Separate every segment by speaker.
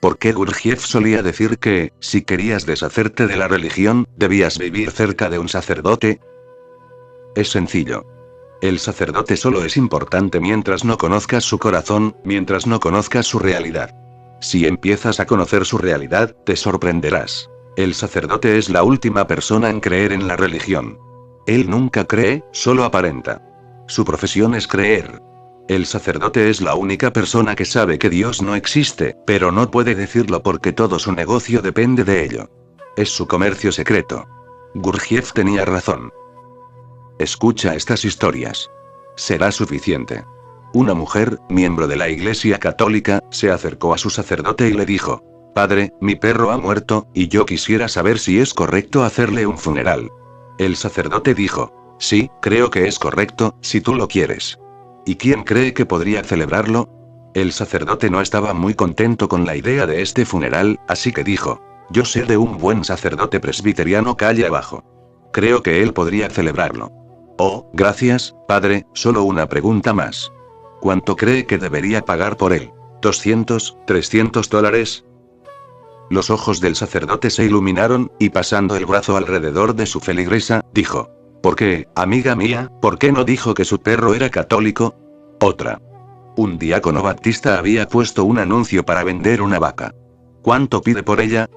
Speaker 1: Porque Gurdjieff solía decir que, si querías deshacerte de la religión, debías vivir cerca de un sacerdote. Es sencillo. El sacerdote solo es importante mientras no conozcas su corazón, mientras no conozcas su realidad. Si empiezas a conocer su realidad, te sorprenderás. El sacerdote es la última persona en creer en la religión. Él nunca cree, solo aparenta. Su profesión es creer. El sacerdote es la única persona que sabe que Dios no existe, pero no puede decirlo porque todo su negocio depende de ello. Es su comercio secreto. Gurdjieff tenía razón. Escucha estas historias. Será suficiente. Una mujer, miembro de la Iglesia Católica, se acercó a su sacerdote y le dijo: Padre, mi perro ha muerto, y yo quisiera saber si es correcto hacerle un funeral. El sacerdote dijo: Sí, creo que es correcto, si tú lo quieres. ¿Y quién cree que podría celebrarlo? El sacerdote no estaba muy contento con la idea de este funeral, así que dijo: Yo sé de un buen sacerdote presbiteriano calle abajo. Creo que él podría celebrarlo. Oh, gracias, padre, solo una pregunta más. ¿Cuánto cree que debería pagar por él? ¿200, 300 dólares? Los ojos del sacerdote se iluminaron, y pasando el brazo alrededor de su feligresa, dijo: ¿Por qué, amiga mía, por qué no dijo que su perro era católico? Otra. Un diácono baptista había puesto un anuncio para vender una vaca. ¿Cuánto pide por ella?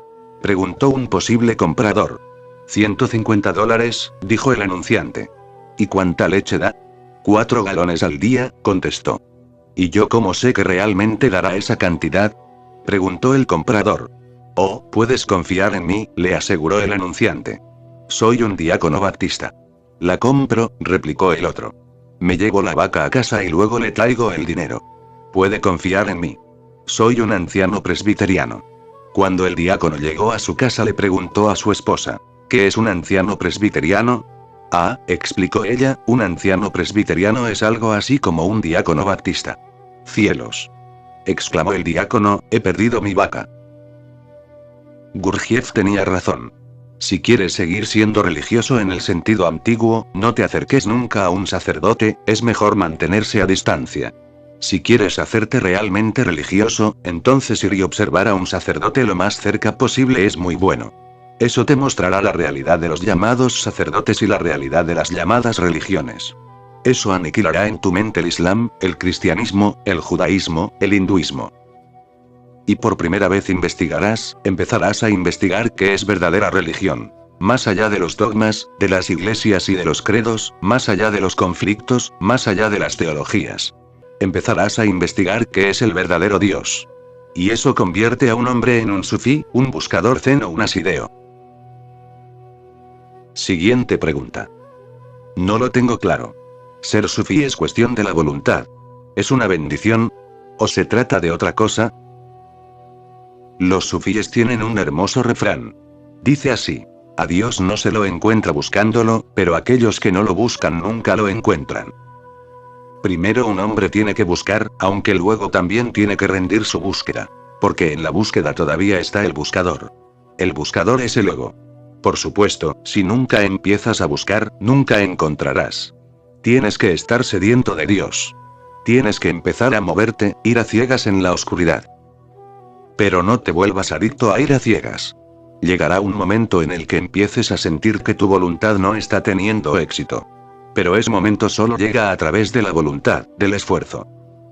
Speaker 1: Preguntó un posible comprador. 150 dólares, dijo el anunciante. ¿Y cuánta leche da? 4 galones al día, contestó. ¿Y yo cómo sé que realmente dará esa cantidad? Preguntó el comprador. Oh, puedes confiar en mí, le aseguró el anunciante. Soy un diácono baptista. La compro, replicó el otro. Me llevo la vaca a casa y luego le traigo el dinero. Puede confiar en mí. Soy un anciano presbiteriano. Cuando el diácono llegó a su casa le preguntó a su esposa: ¿Qué es un anciano presbiteriano? Ah, explicó ella, un anciano presbiteriano es algo así como un diácono baptista. ¡Cielos!, exclamó el diácono, he perdido mi vaca. Gurdjieff tenía razón. Si quieres seguir siendo religioso en el sentido antiguo, no te acerques nunca a un sacerdote, es mejor mantenerse a distancia. Si quieres hacerte realmente religioso, entonces ir y observar a un sacerdote lo más cerca posible es muy bueno. Eso te mostrará la realidad de los llamados sacerdotes y la realidad de las llamadas religiones. Eso aniquilará en tu mente el Islam, el cristianismo, el judaísmo, el hinduismo. Y por primera vez empezarás a investigar qué es verdadera religión. Más allá de los dogmas, de las iglesias y de los credos, más allá de los conflictos, más allá de las teologías. Empezarás a investigar qué es el verdadero Dios. Y eso convierte a un hombre en un sufí, un buscador zen o un asideo. Siguiente pregunta. No lo tengo claro. ¿Ser sufí es cuestión de la voluntad? ¿Es una bendición? ¿O se trata de otra cosa? Los sufíes tienen un hermoso refrán. Dice así: a Dios no se lo encuentra buscándolo, pero aquellos que no lo buscan nunca lo encuentran. Primero un hombre tiene que buscar, aunque luego también tiene que rendir su búsqueda. Porque en la búsqueda todavía está el buscador. El buscador es el ego. Por supuesto, si nunca empiezas a buscar, nunca encontrarás. Tienes que estar sediento de Dios. Tienes que empezar a moverte, ir a ciegas en la oscuridad. Pero no te vuelvas adicto a ir a ciegas. Llegará un momento en el que empieces a sentir que tu voluntad no está teniendo éxito. Pero ese momento solo llega a través de la voluntad, del esfuerzo.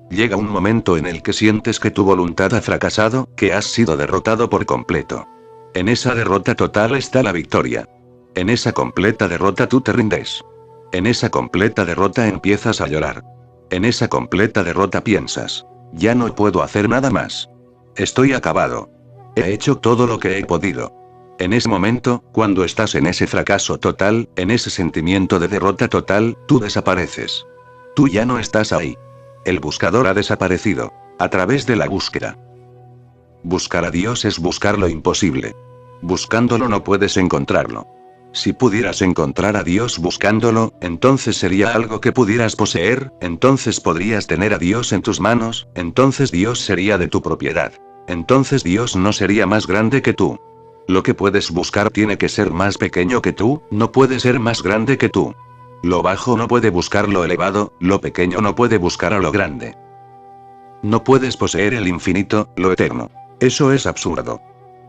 Speaker 1: Llega un momento en el que sientes que tu voluntad ha fracasado, que has sido derrotado por completo. En esa derrota total está la victoria. En esa completa derrota tú te rindes. En esa completa derrota empiezas a llorar. En esa completa derrota piensas: ya no puedo hacer nada más. Estoy acabado. He hecho todo lo que he podido. En ese momento, cuando estás en ese fracaso total, en ese sentimiento de derrota total, tú desapareces. Tú ya no estás ahí. El buscador ha desaparecido. A través de la búsqueda. Buscar a Dios es buscar lo imposible. Buscándolo no puedes encontrarlo. Si pudieras encontrar a Dios buscándolo, entonces sería algo que pudieras poseer, entonces podrías tener a Dios en tus manos, entonces Dios sería de tu propiedad. Entonces Dios no sería más grande que tú. Lo que puedes buscar tiene que ser más pequeño que tú, no puede ser más grande que tú. Lo bajo no puede buscar lo elevado, lo pequeño no puede buscar a lo grande. No puedes poseer el infinito, lo eterno. Eso es absurdo.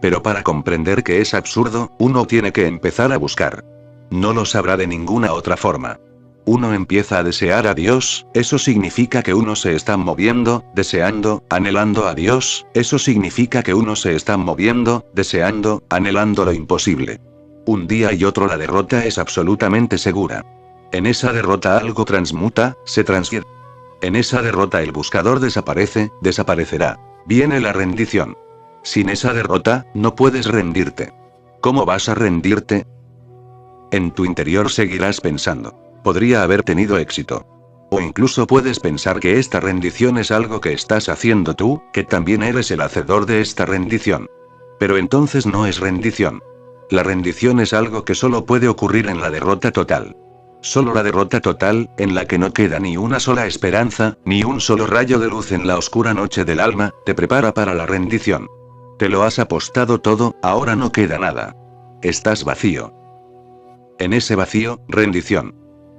Speaker 1: Pero para comprender que es absurdo, uno tiene que empezar a buscar. No lo sabrá de ninguna otra forma. Uno empieza a desear a Dios, eso significa que uno se está moviendo, deseando, anhelando a Dios, eso significa que uno se está moviendo, deseando, anhelando lo imposible. Un día y otro la derrota es absolutamente segura. En esa derrota algo transmuta, se transfiere. En esa derrota el buscador desaparece, desaparecerá. Viene la rendición. Sin esa derrota, no puedes rendirte. ¿Cómo vas a rendirte? En tu interior seguirás pensando. Podría haber tenido éxito. O incluso puedes pensar que esta rendición es algo que estás haciendo tú, que también eres el hacedor de esta rendición. Pero entonces no es rendición. La rendición es algo que solo puede ocurrir en la derrota total. Solo la derrota total, en la que no queda ni una sola esperanza, ni un solo rayo de luz en la oscura noche del alma, te prepara para la rendición. Te lo has apostado todo, ahora no queda nada. Estás vacío. En ese vacío, rendición.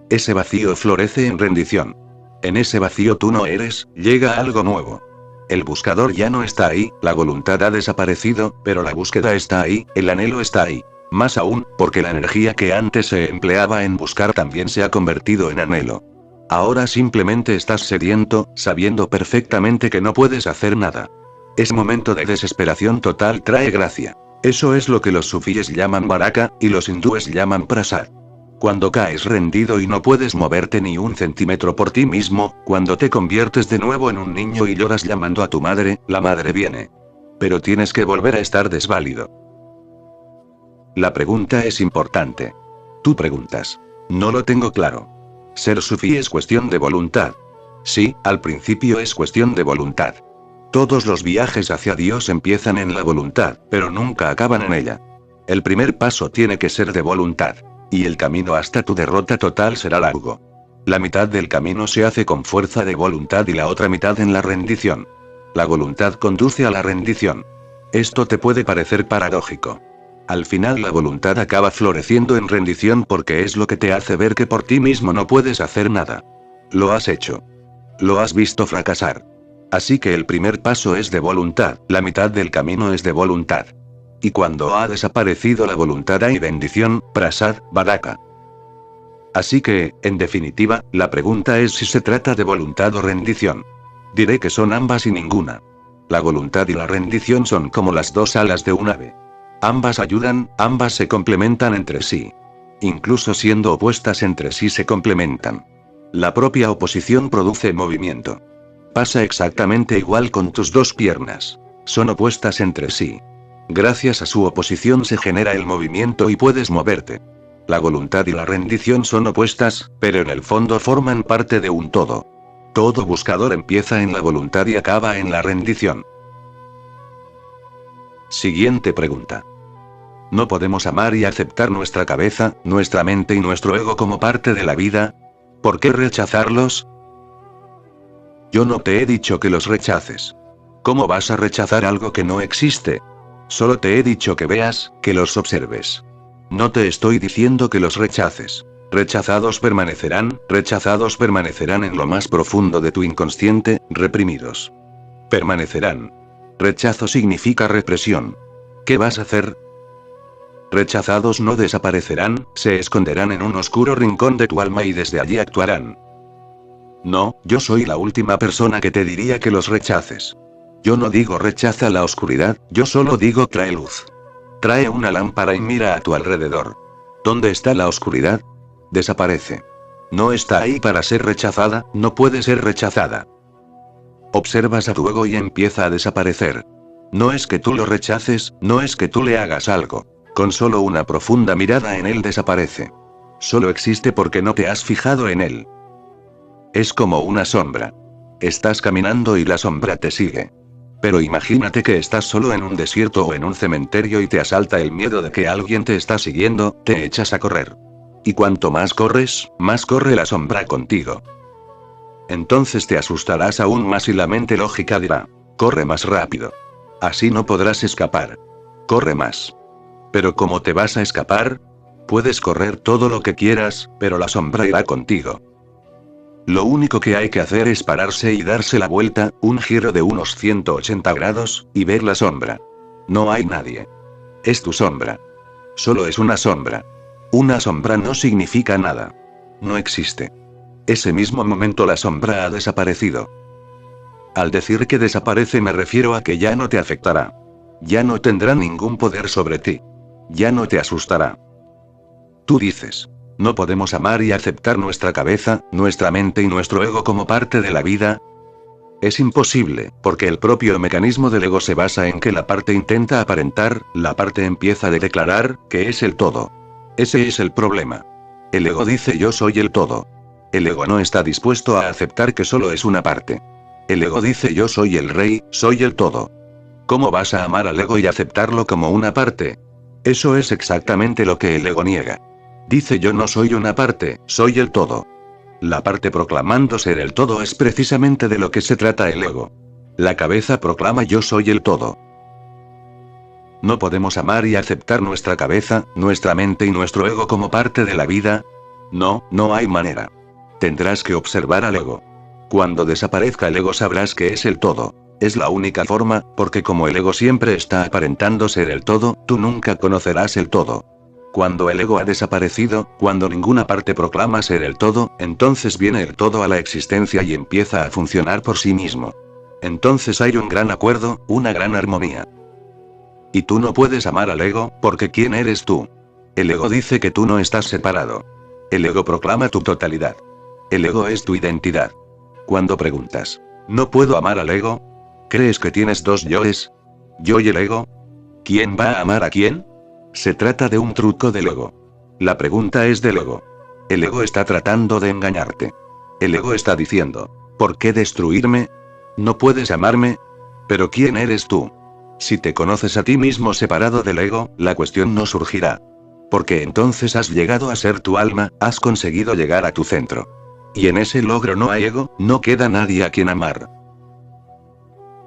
Speaker 1: Ese vacío florece en rendición. En ese vacío tú no eres, llega algo nuevo. El buscador ya no está ahí, la voluntad ha desaparecido, pero la búsqueda está ahí, el anhelo está ahí. Más aún, porque la energía que antes se empleaba en buscar también se ha convertido en anhelo. Ahora simplemente estás sediento, sabiendo perfectamente que no puedes hacer nada. Ese momento de desesperación total trae gracia. Eso es lo que los sufíes llaman baraka, y los hindúes llaman prasad. Cuando caes rendido y no puedes moverte ni un centímetro por ti mismo, cuando te conviertes de nuevo en un niño y lloras llamando a tu madre, la madre viene. Pero tienes que volver a estar desválido. La pregunta es importante. Tú preguntas. No lo tengo claro. Ser sufí es cuestión de voluntad. Sí, al principio es cuestión de voluntad. Todos los viajes hacia Dios empiezan en la voluntad, pero nunca acaban en ella. El primer paso tiene que ser de voluntad. Y el camino hasta tu derrota total será largo. La mitad del camino se hace con fuerza de voluntad y la otra mitad en la rendición. La voluntad conduce a la rendición. Esto te puede parecer paradójico. Al final la voluntad acaba floreciendo en rendición porque es lo que te hace ver que por ti mismo no puedes hacer nada. Lo has hecho. Lo has visto fracasar. Así que el primer paso es de voluntad, la mitad del camino es de voluntad. Y cuando ha desaparecido la voluntad hay bendición, prasad, baraka. Así que, en definitiva, la pregunta es si se trata de voluntad o rendición. Diré que son ambas y ninguna. La voluntad y la rendición son como las dos alas de un ave. Ambas ayudan, ambas se complementan entre sí. Incluso siendo opuestas entre sí se complementan. La propia oposición produce movimiento. Pasa exactamente igual con tus dos piernas. Son opuestas entre sí. Gracias a su oposición se genera el movimiento y puedes moverte. La voluntad y la rendición son opuestas, pero en el fondo forman parte de un todo. Todo buscador empieza en la voluntad y acaba en la rendición. Siguiente pregunta. ¿No podemos amar y aceptar nuestra cabeza, nuestra mente y nuestro ego como parte de la vida? ¿Por qué rechazarlos? Yo no te he dicho que los rechaces. ¿Cómo vas a rechazar algo que no existe? Solo te he dicho que veas, que los observes. No te estoy diciendo que los rechaces. Rechazados permanecerán en lo más profundo de tu inconsciente, reprimidos. Permanecerán. Rechazo significa represión. ¿Qué vas a hacer? Rechazados no desaparecerán, se esconderán en un oscuro rincón de tu alma y desde allí actuarán. No, yo soy la última persona que te diría que los rechaces. Yo no digo rechaza la oscuridad, yo solo digo trae luz. Trae una lámpara y mira a tu alrededor. ¿Dónde está la oscuridad? Desaparece. No está ahí para ser rechazada, no puede ser rechazada. Observas a tu ego y empieza a desaparecer. No es que tú lo rechaces, no es que tú le hagas algo. Con solo una profunda mirada en él desaparece. Solo existe porque no te has fijado en él. Es como una sombra. Estás caminando y la sombra te sigue. Pero imagínate que estás solo en un desierto o en un cementerio y te asalta el miedo de que alguien te está siguiendo, te echas a correr. Y cuanto más corres, más corre la sombra contigo. Entonces te asustarás aún más y la mente lógica dirá, corre más rápido. Así no podrás escapar. Corre más. Pero ¿cómo te vas a escapar? Puedes correr todo lo que quieras, pero la sombra irá contigo. Lo único que hay que hacer es pararse y darse la vuelta, un giro de unos 180 grados, y ver la sombra. No hay nadie. Es tu sombra. Solo es una sombra. Una sombra no significa nada. No existe. Ese mismo momento la sombra ha desaparecido. Al decir que desaparece me refiero a que ya no te afectará. Ya no tendrá ningún poder sobre ti. Ya no te asustará. Tú dices, ¿no podemos amar y aceptar nuestra cabeza, nuestra mente y nuestro ego como parte de la vida? Es imposible, porque el propio mecanismo del ego se basa en que la parte intenta aparentar, la parte empieza a declarar, que es el todo. Ese es el problema. El ego dice yo soy el todo. El ego no está dispuesto a aceptar que solo es una parte. El ego dice yo soy el rey, soy el todo. ¿Cómo vas a amar al ego y aceptarlo como una parte? Eso es exactamente lo que el ego niega. Dice yo no soy una parte, soy el todo. La parte proclamando ser el todo es precisamente de lo que se trata el ego. La cabeza proclama yo soy el todo. ¿No podemos amar y aceptar nuestra cabeza, nuestra mente y nuestro ego como parte de la vida? No, no hay manera. Tendrás que observar al ego. Cuando desaparezca el ego sabrás que es el todo. Es la única forma, porque como el ego siempre está aparentando ser el todo, tú nunca conocerás el todo. Cuando el ego ha desaparecido, cuando ninguna parte proclama ser el todo, entonces viene el todo a la existencia y empieza a funcionar por sí mismo. Entonces hay un gran acuerdo, una gran armonía. Y tú no puedes amar al ego, porque ¿quién eres tú? El ego dice que tú no estás separado. El ego proclama tu totalidad. El ego es tu identidad. Cuando preguntas, ¿no puedo amar al ego? ¿Crees que tienes dos yoes? ¿Yo y el ego? ¿Quién va a amar a quién? Se trata de un truco del ego. La pregunta es del ego. El ego está tratando de engañarte. El ego está diciendo, ¿por qué destruirme? ¿No puedes amarme? ¿Pero quién eres tú? Si te conoces a ti mismo separado del ego, la cuestión no surgirá. Porque entonces has llegado a ser tu alma, has conseguido llegar a tu centro. Y en ese logro no hay ego, no queda nadie a quien amar.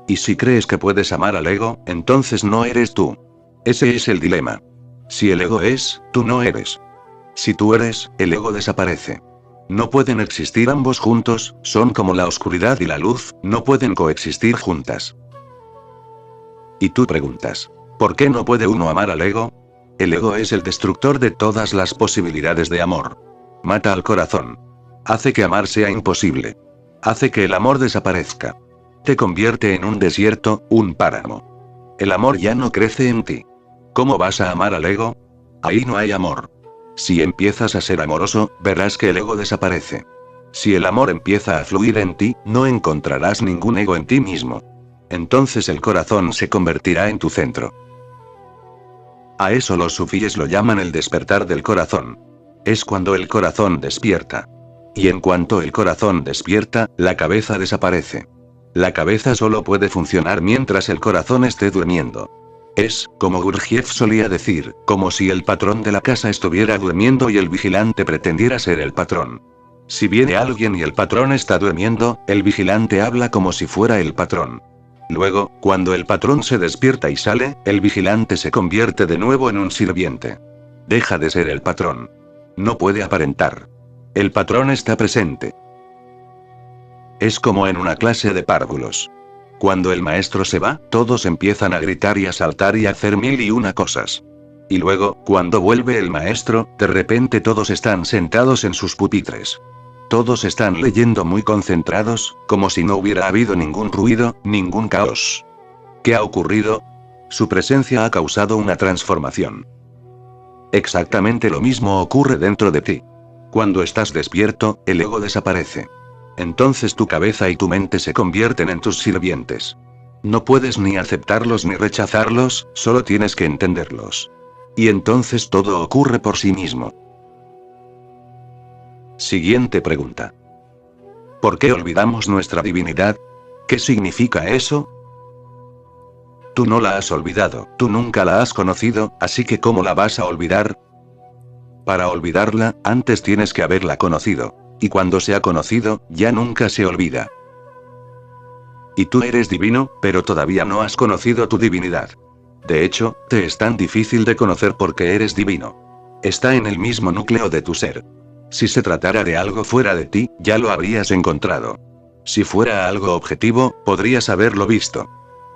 Speaker 1: Y si crees que puedes amar al ego, entonces no eres tú. Ese es el dilema. Si el ego es, tú no eres. Si tú eres, el ego desaparece. No pueden existir ambos juntos, son como la oscuridad y la luz, no pueden coexistir juntas. Y tú preguntas, ¿por qué no puede uno amar al ego? El ego es el destructor de todas las posibilidades de amor. Mata al corazón. Hace que amar sea imposible. Hace que el amor desaparezca. Te convierte en un desierto, un páramo. El amor ya no crece en ti. ¿Cómo vas a amar al ego? Ahí no hay amor. Si empiezas a ser amoroso, verás que el ego desaparece. Si el amor empieza a fluir en ti, no encontrarás ningún ego en ti mismo. Entonces el corazón se convertirá en tu centro. A eso los sufíes lo llaman el despertar del corazón. Es cuando el corazón despierta. Y en cuanto el corazón despierta, la cabeza desaparece. La cabeza solo puede funcionar mientras el corazón esté durmiendo. Es, como Gurdjieff solía decir, como si el patrón de la casa estuviera durmiendo y el vigilante pretendiera ser el patrón. Si viene alguien y el patrón está durmiendo, el vigilante habla como si fuera el patrón. Luego, cuando el patrón se despierta y sale, el vigilante se convierte de nuevo en un sirviente. Deja de ser el patrón. No puede aparentar. El patrón está presente. Es como en una clase de párvulos. Cuando el maestro se va, todos empiezan a gritar y a saltar y a hacer mil y una cosas. Y luego, cuando vuelve el maestro, de repente todos están sentados en sus pupitres. Todos están leyendo muy concentrados, como si no hubiera habido ningún ruido, ningún caos. ¿Qué ha ocurrido? Su presencia ha causado una transformación. Exactamente lo mismo ocurre dentro de ti. Cuando estás despierto, el ego desaparece. Entonces tu cabeza y tu mente se convierten en tus sirvientes. No puedes ni aceptarlos ni rechazarlos, solo tienes que entenderlos. Y entonces todo ocurre por sí mismo. Siguiente pregunta. ¿Por qué olvidamos nuestra divinidad? ¿Qué significa eso? Tú no la has olvidado, tú nunca la has conocido, así que ¿cómo la vas a olvidar? Para olvidarla, antes tienes que haberla conocido. Y cuando se ha conocido, ya nunca se olvida. Y tú eres divino, pero todavía no has conocido tu divinidad. De hecho, te es tan difícil de conocer porque eres divino. Está en el mismo núcleo de tu ser. Si se tratara de algo fuera de ti, ya lo habrías encontrado. Si fuera algo objetivo, podrías haberlo visto.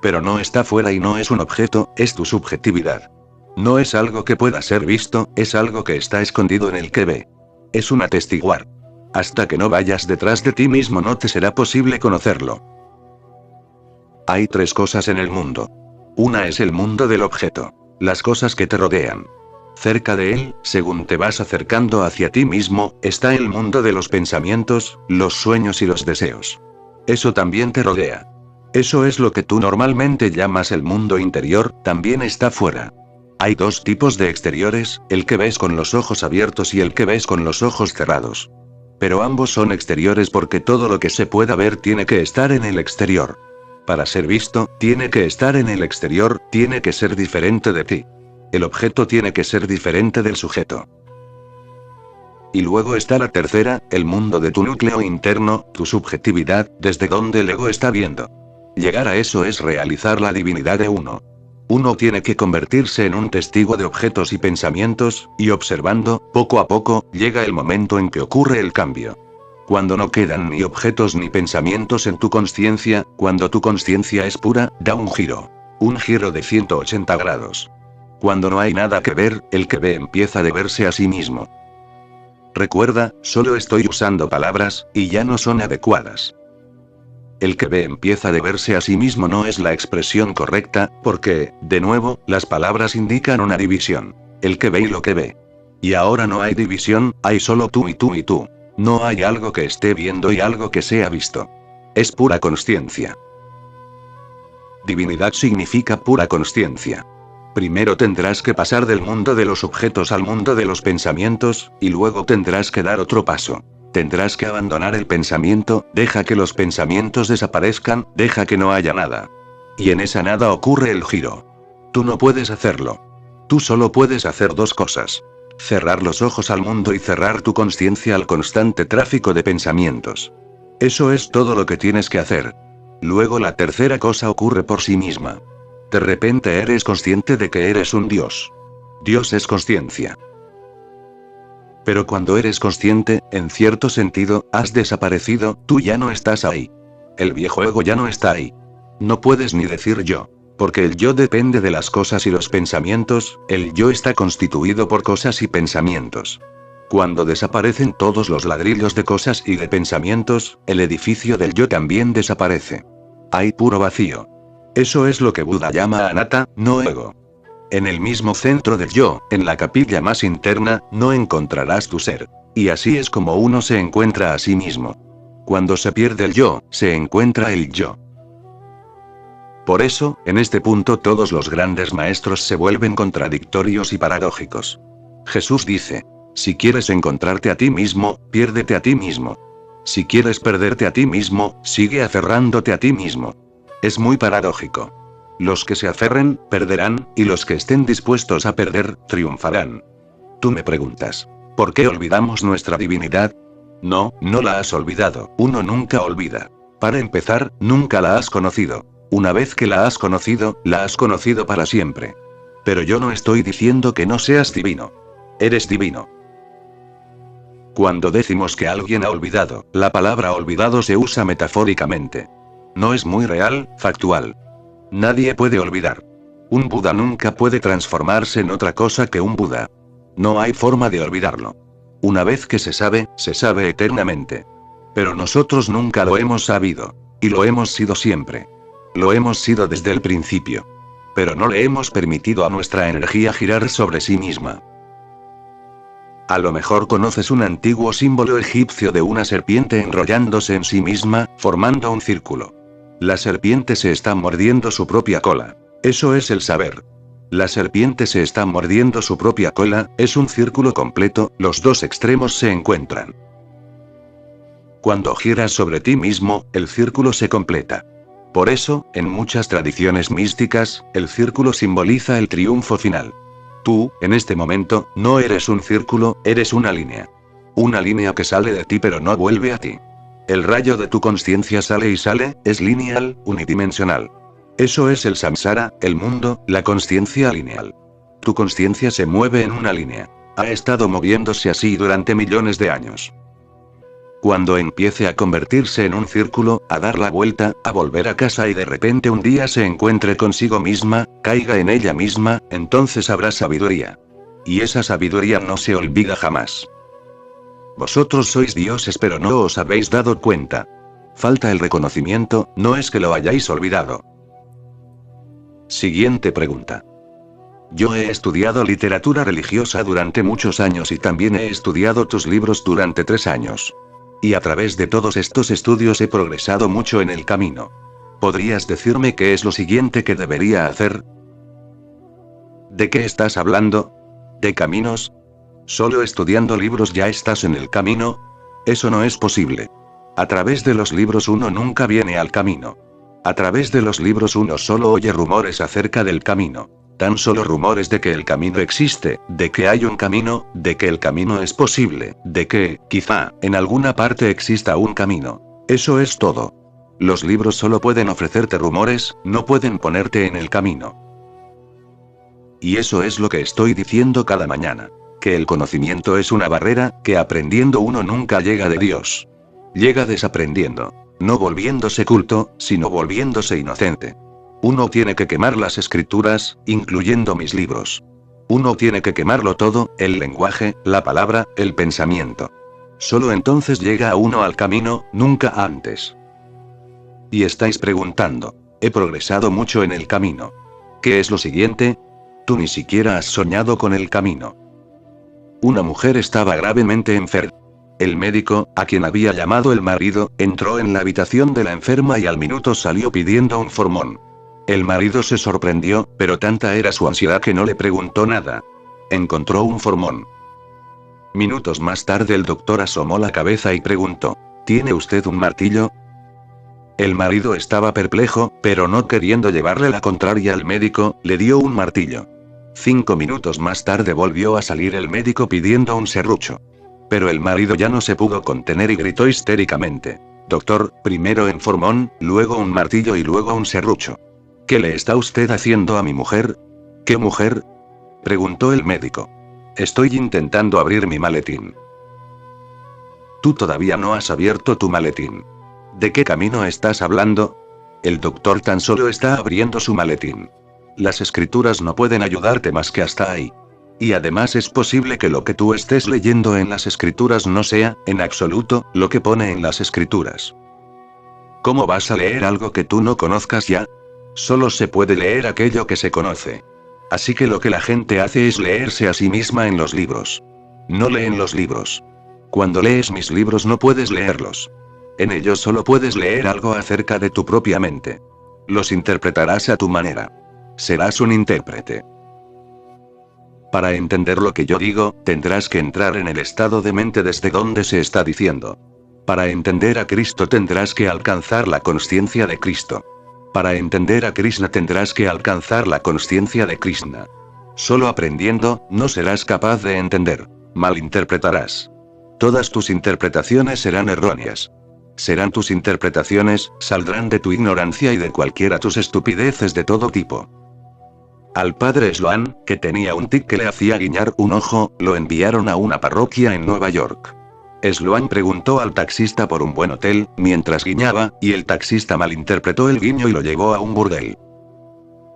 Speaker 1: Pero no está fuera y no es un objeto, es tu subjetividad. No es algo que pueda ser visto, es algo que está escondido en el que ve. Es un atestiguar. Hasta que no vayas detrás de ti mismo no te será posible conocerlo. Hay tres cosas en el mundo. Una es el mundo del objeto. Las cosas que te rodean. Cerca de él, según te vas acercando hacia ti mismo, está el mundo de los pensamientos, los sueños y los deseos. Eso también te rodea. Eso es lo que tú normalmente llamas el mundo interior, también está fuera. Hay dos tipos de exteriores, el que ves con los ojos abiertos y el que ves con los ojos cerrados. Pero ambos son exteriores porque todo lo que se pueda ver tiene que estar en el exterior. Para ser visto, tiene que estar en el exterior, tiene que ser diferente de ti. El objeto tiene que ser diferente del sujeto. Y luego está la tercera, el mundo de tu núcleo interno, tu subjetividad, desde donde el ego está viendo. Llegar a eso es realizar la divinidad de uno. Uno tiene que convertirse en un testigo de objetos y pensamientos, y observando, poco a poco, llega el momento en que ocurre el cambio. Cuando no quedan ni objetos ni pensamientos en tu consciencia, cuando tu consciencia es pura, da un giro. Un giro de 180 grados. Cuando no hay nada que ver, el que ve empieza a verse a sí mismo. Recuerda, solo estoy usando palabras, y ya no son adecuadas. El que ve empieza a verse a sí mismo no es la expresión correcta, porque, de nuevo, las palabras indican una división. El que ve y lo que ve. Y ahora no hay división, hay solo tú y tú y tú. No hay algo que esté viendo y algo que sea visto. Es pura consciencia. Divinidad significa pura consciencia. Primero tendrás que pasar del mundo de los objetos al mundo de los pensamientos, y luego tendrás que dar otro paso. Tendrás que abandonar el pensamiento, deja que los pensamientos desaparezcan, deja que no haya nada. Y en esa nada ocurre el giro. Tú no puedes hacerlo. Tú solo puedes hacer dos cosas. Cerrar los ojos al mundo y cerrar tu consciencia al constante tráfico de pensamientos. Eso es todo lo que tienes que hacer. Luego la tercera cosa ocurre por sí misma. De repente eres consciente de que eres un Dios. Dios es consciencia. Pero cuando eres consciente, en cierto sentido, has desaparecido, tú ya no estás ahí. El viejo ego ya no está ahí. No puedes ni decir yo. Porque el yo depende de las cosas y los pensamientos, el yo está constituido por cosas y pensamientos. Cuando desaparecen todos los ladrillos de cosas y de pensamientos, el edificio del yo también desaparece. Hay puro vacío. Eso es lo que Buda llama anatta, no ego. En el mismo centro del yo, en la capilla más interna, no encontrarás tu ser. Y así es como uno se encuentra a sí mismo. Cuando se pierde el yo, se encuentra el yo. Por eso, en este punto todos los grandes maestros se vuelven contradictorios y paradójicos. Jesús dice: si quieres encontrarte a ti mismo, piérdete a ti mismo. Si quieres perderte a ti mismo, sigue aferrándote a ti mismo. Es muy paradójico. Los que se aferren, perderán, y los que estén dispuestos a perder, triunfarán. Tú me preguntas, ¿por qué olvidamos nuestra divinidad? No, no la has olvidado, uno nunca olvida. Para empezar, nunca la has conocido. Una vez que la has conocido para siempre. Pero yo no estoy diciendo que no seas divino. Eres divino. Cuando decimos que alguien ha olvidado, la palabra olvidado se usa metafóricamente. No es muy real, factual. Nadie puede olvidar. Un Buda nunca puede transformarse en otra cosa que un Buda. No hay forma de olvidarlo. Una vez que se sabe eternamente. Pero nosotros nunca lo hemos sabido. Y lo hemos sido siempre. Lo hemos sido desde el principio. Pero no le hemos permitido a nuestra energía girar sobre sí misma. A lo mejor conoces un antiguo símbolo egipcio de una serpiente enrollándose en sí misma, formando un círculo. La serpiente se está mordiendo su propia cola. Eso es el saber. La serpiente se está mordiendo su propia cola, es un círculo completo, los dos extremos se encuentran. Cuando giras sobre ti mismo, el círculo se completa. Por eso, en muchas tradiciones místicas, el círculo simboliza el triunfo final. Tú, en este momento, no eres un círculo, eres una línea. Una línea que sale de ti pero no vuelve a ti. El rayo de tu consciencia sale y sale, es lineal, unidimensional. Eso es el samsara, el mundo, la consciencia lineal. Tu consciencia se mueve en una línea. Ha estado moviéndose así durante millones de años. Cuando empiece a convertirse en un círculo, a dar la vuelta, a volver a casa y de repente un día se encuentre consigo misma, caiga en ella misma, entonces habrá sabiduría. Y esa sabiduría no se olvida jamás. Vosotros sois dioses pero no os habéis dado cuenta. Falta el reconocimiento, no es que lo hayáis olvidado. Siguiente pregunta. Yo he estudiado literatura religiosa durante muchos años y también he estudiado tus libros durante 3 años. Y a través de todos estos estudios he progresado mucho en el camino. ¿Podrías decirme qué es lo siguiente que debería hacer? ¿De qué estás hablando? ¿De caminos? ¿Solo estudiando libros ya estás en el camino? Eso no es posible. A través de los libros uno nunca viene al camino. A través de los libros uno solo oye rumores acerca del camino. Tan solo rumores de que el camino existe, de que hay un camino, de que el camino es posible, de que, quizá, en alguna parte exista un camino. Eso es todo. Los libros solo pueden ofrecerte rumores, no pueden ponerte en el camino. Y eso es lo que estoy diciendo cada mañana. Que el conocimiento es una barrera, que aprendiendo uno nunca llega de Dios. Llega desaprendiendo. No volviéndose culto, sino volviéndose inocente. Uno tiene que quemar las escrituras, incluyendo mis libros. Uno tiene que quemarlo todo, el lenguaje, la palabra, el pensamiento. Solo entonces llega uno al camino, nunca antes. Y estáis preguntando, he progresado mucho en el camino. ¿Qué es lo siguiente? Tú ni siquiera has soñado con el camino. Una mujer estaba gravemente enferma. El médico, a quien había llamado el marido, entró en la habitación de la enferma y al minuto salió pidiendo un formón. El marido se sorprendió, pero tanta era su ansiedad que no le preguntó nada. Encontró un formón. Minutos más tarde el doctor asomó la cabeza y preguntó, ¿tiene usted un martillo? El marido estaba perplejo, pero no queriendo llevarle la contraria al médico, le dio un martillo. 5 minutos más tarde volvió a salir el médico pidiendo un serrucho. Pero el marido ya no se pudo contener y gritó histéricamente, doctor, primero un formón, luego un martillo y luego un serrucho. ¿Qué le está usted haciendo a mi mujer? ¿Qué mujer? Preguntó el médico. Estoy intentando abrir mi maletín. Tú todavía no has abierto tu maletín. ¿De qué camino estás hablando? El doctor tan solo está abriendo su maletín. Las escrituras no pueden ayudarte más que hasta ahí. Y además es posible que lo que tú estés leyendo en las escrituras no sea, en absoluto, lo que pone en las escrituras. ¿Cómo vas a leer algo que tú no conozcas ya? Solo se puede leer aquello que se conoce. Así que lo que la gente hace es leerse a sí misma en los libros. No leen los libros. Cuando lees mis libros no puedes leerlos. En ellos solo puedes leer algo acerca de tu propia mente. Los interpretarás a tu manera. Serás un intérprete. Para entender lo que yo digo, tendrás que entrar en el estado de mente desde donde se está diciendo. Para entender a Cristo tendrás que alcanzar la consciencia de Cristo. Para entender a Krishna tendrás que alcanzar la consciencia de Krishna. Solo aprendiendo, no serás capaz de entender. Malinterpretarás. Todas tus interpretaciones serán erróneas. Serán tus interpretaciones, saldrán de tu ignorancia y de cualquiera tus estupideces de todo tipo. Al padre Sloan, que tenía un tic que le hacía guiñar un ojo, lo enviaron a una parroquia en Nueva York. Sloan preguntó al taxista por un buen hotel, mientras guiñaba, y el taxista malinterpretó el guiño y lo llevó a un burdel.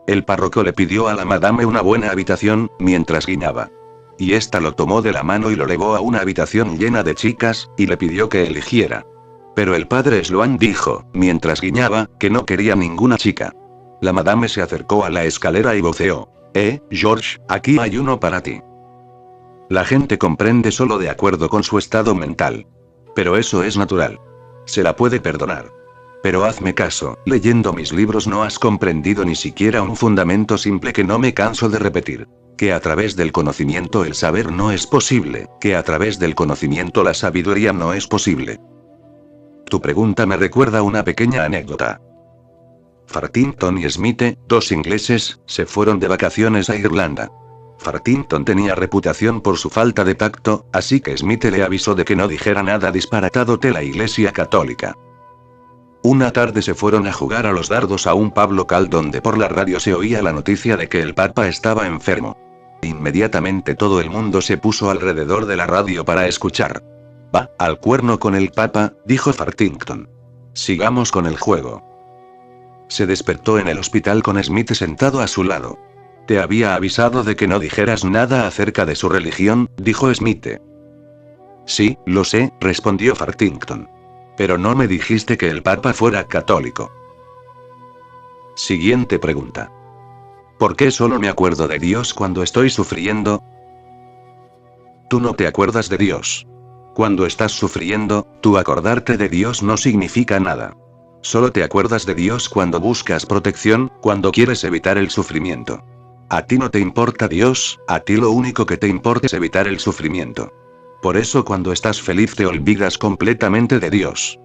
Speaker 1: El párroco le pidió a la madame una buena habitación, mientras guiñaba. Y ésta lo tomó de la mano y lo llevó a una habitación llena de chicas, y le pidió que eligiera. Pero el padre Sloan dijo, mientras guiñaba, que no quería ninguna chica. La madame se acercó a la escalera y voceó, George, aquí hay uno para ti. La gente comprende solo de acuerdo con su estado mental. Pero eso es natural. Se la puede perdonar. Pero hazme caso, leyendo mis libros no has comprendido ni siquiera un fundamento simple que no me canso de repetir. Que a través del conocimiento el saber no es posible, que a través del conocimiento la sabiduría no es posible. Tu pregunta me recuerda una pequeña anécdota. Fartington y Smith, 2 ingleses, se fueron de vacaciones a Irlanda. Fartington tenía reputación por su falta de tacto, así que Smith le avisó de que no dijera nada disparatado de la Iglesia Católica. Una tarde se fueron a jugar a los dardos a un pub local donde por la radio se oía la noticia de que el Papa estaba enfermo. Inmediatamente todo el mundo se puso alrededor de la radio para escuchar. Va, al cuerno con el papa, dijo Farthington. Sigamos con el juego. Se despertó en el hospital con Smith sentado a su lado. Te había avisado de que no dijeras nada acerca de su religión, dijo Smith. Sí, lo sé, respondió Farthington. Pero no me dijiste que el papa fuera católico. Siguiente pregunta. ¿Por qué solo me acuerdo de Dios cuando estoy sufriendo? Tú no te acuerdas de Dios. Cuando estás sufriendo, tu acordarte de Dios no significa nada. Solo te acuerdas de Dios cuando buscas protección, cuando quieres evitar el sufrimiento. A ti no te importa Dios, a ti lo único que te importa es evitar el sufrimiento. Por eso cuando estás feliz te olvidas completamente de Dios.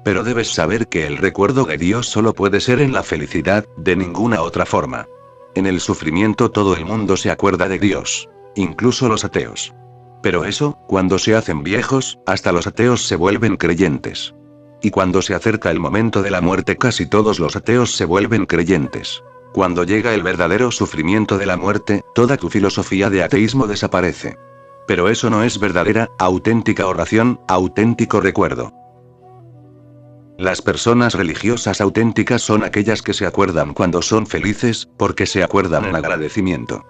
Speaker 1: Pero debes saber que el recuerdo de Dios solo puede ser en la felicidad, de ninguna otra forma. En el sufrimiento todo el mundo se acuerda de Dios. Incluso los ateos. Pero eso, cuando se hacen viejos, hasta los ateos se vuelven creyentes. Y cuando se acerca el momento de la muerte casi todos los ateos se vuelven creyentes. Cuando llega el verdadero sufrimiento de la muerte, toda tu filosofía de ateísmo desaparece. Pero eso no es verdadera, auténtica oración, auténtico recuerdo. Las personas religiosas auténticas son aquellas que se acuerdan cuando son felices, porque se acuerdan en agradecimiento.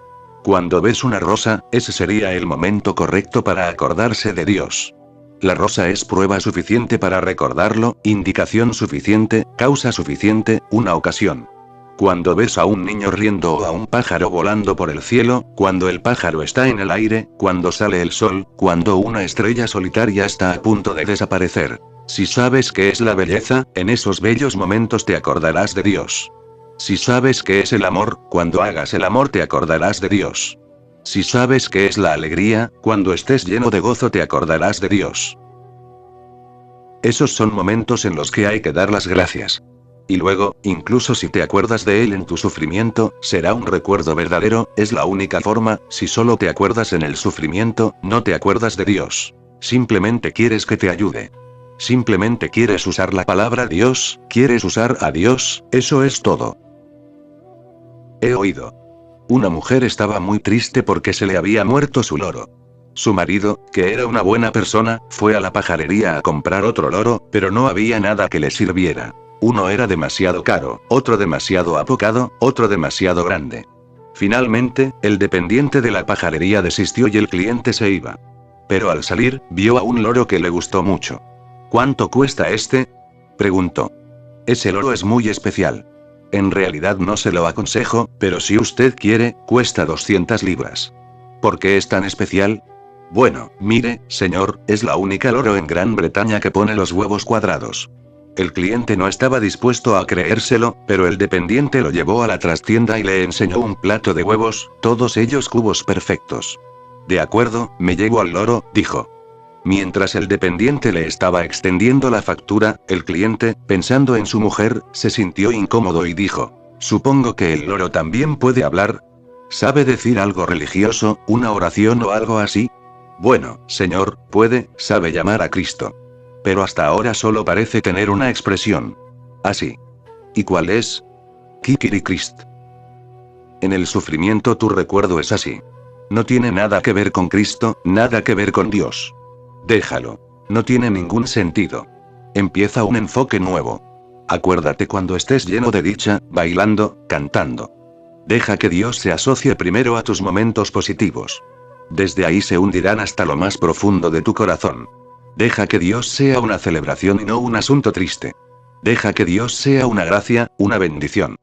Speaker 1: Cuando ves una rosa, ese sería el momento correcto para acordarse de Dios. La rosa es prueba suficiente para recordarlo, indicación suficiente, causa suficiente, una ocasión. Cuando ves a un niño riendo o a un pájaro volando por el cielo, cuando el pájaro está en el aire, cuando sale el sol, cuando una estrella solitaria está a punto de desaparecer. Si sabes qué es la belleza, en esos bellos momentos te acordarás de Dios. Si sabes qué es el amor, cuando hagas el amor te acordarás de Dios. Si sabes qué es la alegría, cuando estés lleno de gozo te acordarás de Dios. Esos son momentos en los que hay que dar las gracias. Y luego, incluso si te acuerdas de Él en tu sufrimiento, será un recuerdo verdadero, es la única forma. Si solo te acuerdas en el sufrimiento, no te acuerdas de Dios. Simplemente quieres que te ayude. Simplemente quieres usar la palabra Dios, quieres usar a Dios, eso es todo. He oído. Una mujer estaba muy triste porque se le había muerto su loro. Su marido, que era una buena persona, fue a la pajarería a comprar otro loro, pero no había nada que le sirviera. Uno era demasiado caro, otro demasiado apocado, otro demasiado grande. Finalmente, el dependiente de la pajarería desistió y el cliente se iba. Pero al salir, vio a un loro que le gustó mucho. ¿Cuánto cuesta este?, preguntó. Ese loro es muy especial. En realidad no se lo aconsejo, pero si usted quiere, cuesta 200 libras. ¿Por qué es tan especial? Bueno, mire, señor, es la única loro en Gran Bretaña que pone los huevos cuadrados. El cliente no estaba dispuesto a creérselo, pero el dependiente lo llevó a la trastienda y le enseñó un plato de huevos, todos ellos cubos perfectos. De acuerdo, me llevo al loro, dijo. Mientras el dependiente le estaba extendiendo la factura, el cliente, pensando en su mujer, se sintió incómodo y dijo, supongo que el loro también puede hablar. ¿Sabe decir algo religioso, una oración o algo así? Bueno, señor, sabe llamar a Cristo. Pero hasta ahora solo parece tener una expresión. Así. ¿Y cuál es? Kikirikrist. En el sufrimiento tu recuerdo es así. No tiene nada que ver con Cristo, nada que ver con Dios. Déjalo. No tiene ningún sentido. Empieza un enfoque nuevo. Acuérdate cuando estés lleno de dicha, bailando, cantando. Deja que Dios se asocie primero a tus momentos positivos. Desde ahí se hundirán hasta lo más profundo de tu corazón. Deja que Dios sea una celebración y no un asunto triste. Deja que Dios sea una gracia, una bendición.